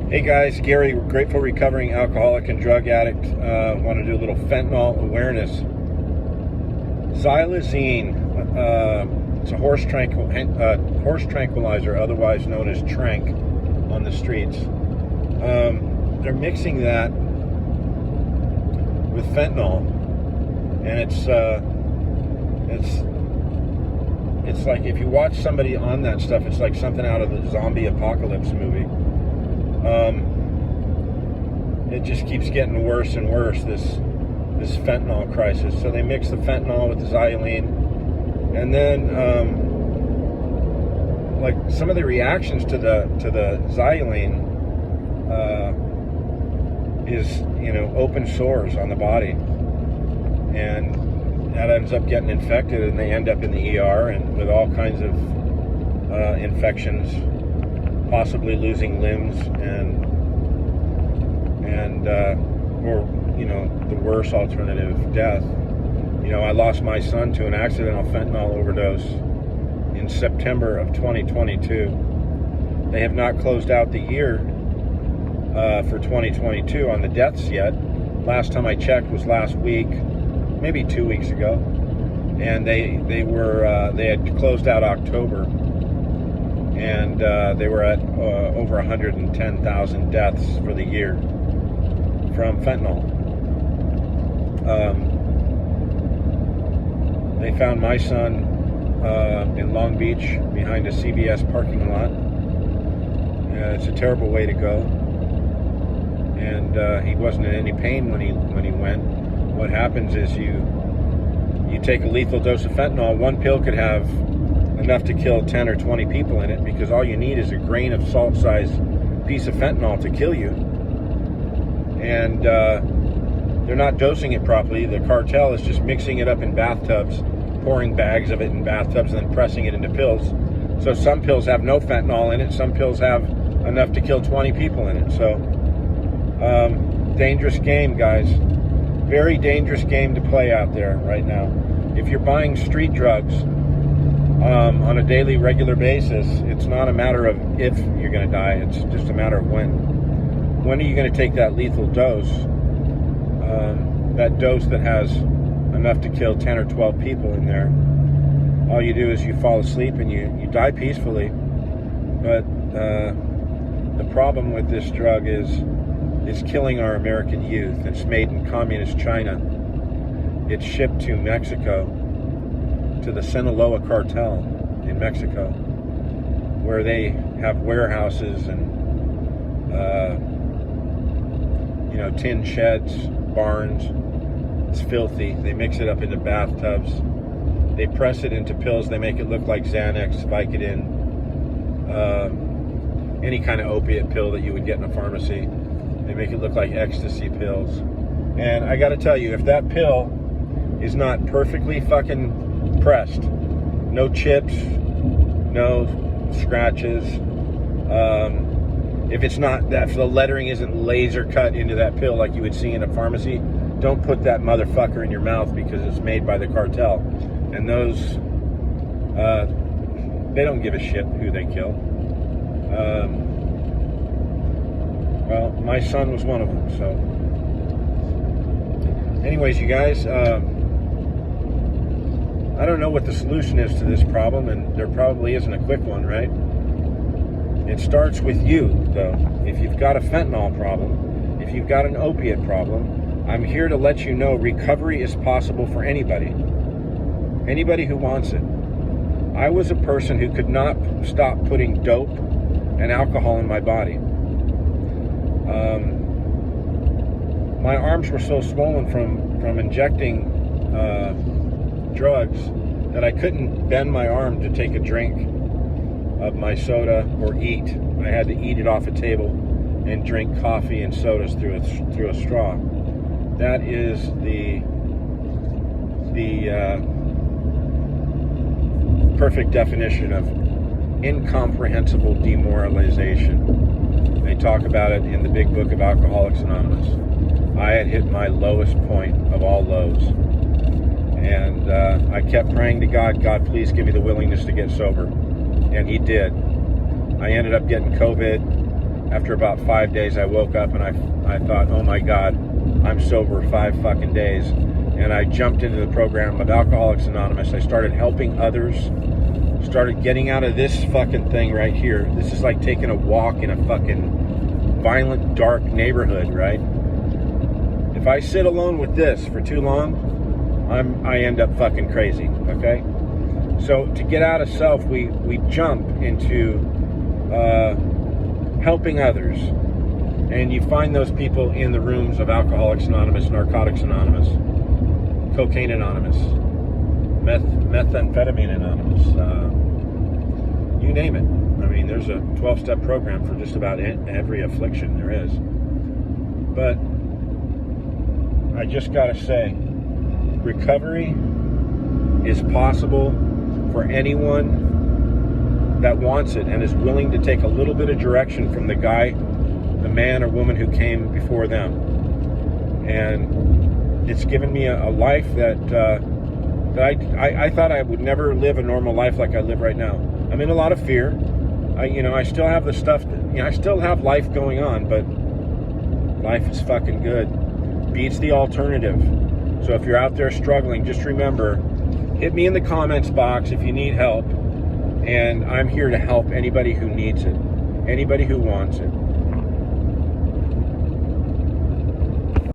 Hey guys, Gary, grateful recovering alcoholic and drug addict. Want to do a little fentanyl awareness. Xylazine, it's a horse tranquilizer, otherwise known as trank, on the streets. They're mixing that with fentanyl, and it's like if you watch somebody on that stuff, it's like something out of the zombie apocalypse movie. It just keeps getting worse and worse, this fentanyl crisis. So they mix the fentanyl with the xylazine, and then like some of the reactions to the xylazine is, open sores on the body, and that ends up getting infected, and they end up in the ER and with all kinds of infections, possibly losing limbs, or the worse alternative, death. I lost my son to an accidental fentanyl overdose in September of 2022. They have not closed out the year for 2022 on the deaths yet. Last time I checked was last week, maybe 2 weeks ago, and they had closed out October, and they were at over 110,000 deaths for the year from fentanyl. They found my son in Long Beach behind a CVS parking lot. It's a terrible way to go, and he wasn't in any pain when he went. What happens is you take a lethal dose of fentanyl. One pill could have enough to kill 10 or 20 people in it, because all you need is a grain of salt-sized piece of fentanyl to kill you. And they're not dosing it properly. The cartel is just mixing it up in bathtubs, pouring bags of it in bathtubs, and then pressing it into pills. So some pills have no fentanyl in it, some pills have enough to kill 20 people in it. So dangerous game, guys. Very dangerous game to play out there right now. If you're buying street drugs on a daily, regular basis, it's not a matter of if you're going to die, it's just a matter of when. When are you going to take that lethal dose? That dose that has enough to kill 10 or 12 people in there. All you do is you fall asleep and you die peacefully. But the problem with this drug is it's killing our American youth. It's made in communist China. It's shipped to Mexico, to the Sinaloa cartel in Mexico, where they have warehouses and tin sheds, barns. It's filthy. They mix it up into bathtubs. They press it into pills. They make it look like Xanax, Vicodin, any kind of opiate pill that you would get in a pharmacy. They make it look like ecstasy pills. And I got to tell you, if that pill is not perfectly fucking pressed, no chips, no scratches, if it's not that, if the lettering isn't laser cut into that pill like you would see in a pharmacy, don't put that motherfucker in your mouth, because it's made by the cartel. And those, they don't give a shit who they kill. Well, my son was one of them. So anyways, you guys, I don't know what the solution is to this problem, and there probably isn't a quick one, right? It starts with you, though. If you've got a fentanyl problem, if you've got an opiate problem, I'm here to let you know recovery is possible for anybody. Anybody who wants it. I was a person who could not stop putting dope and alcohol in my body. My arms were so swollen from injecting drugs that I couldn't bend my arm to take a drink of my soda or eat. I had to eat it off a table and drink coffee and sodas through a straw. That is the perfect definition of incomprehensible demoralization. They talk about it in the big book of Alcoholics Anonymous. I had hit my lowest point of all lows. And I kept praying to God, God, please give me the willingness to get sober. And he did. I ended up getting COVID After about 5 days, I woke up and I thought, oh my God, I'm sober 5 fucking days. And I jumped into the program of Alcoholics Anonymous. I started helping others, started getting out of this fucking thing right here. This is like taking a walk in a fucking violent, dark neighborhood, right? If I sit alone with this for too long, I end up fucking crazy, okay? So to get out of self, we jump into helping others. And you find those people in the rooms of Alcoholics Anonymous, Narcotics Anonymous, Cocaine Anonymous, Methamphetamine Anonymous, you name it. I mean, there's a 12-step program for just about every affliction there is. But I just gotta say, recovery is possible for anyone that wants it and is willing to take a little bit of direction from the guy, the man or woman who came before them. And it's given me a life that I thought I would never live a normal life like I live right now. I'm in a lot of fear. I still have the stuff that, I still have life going on, but life is fucking good. Beats the alternative. So if you're out there struggling, just remember, hit me in the comments box if you need help, and I'm here to help anybody who needs it, anybody who wants it.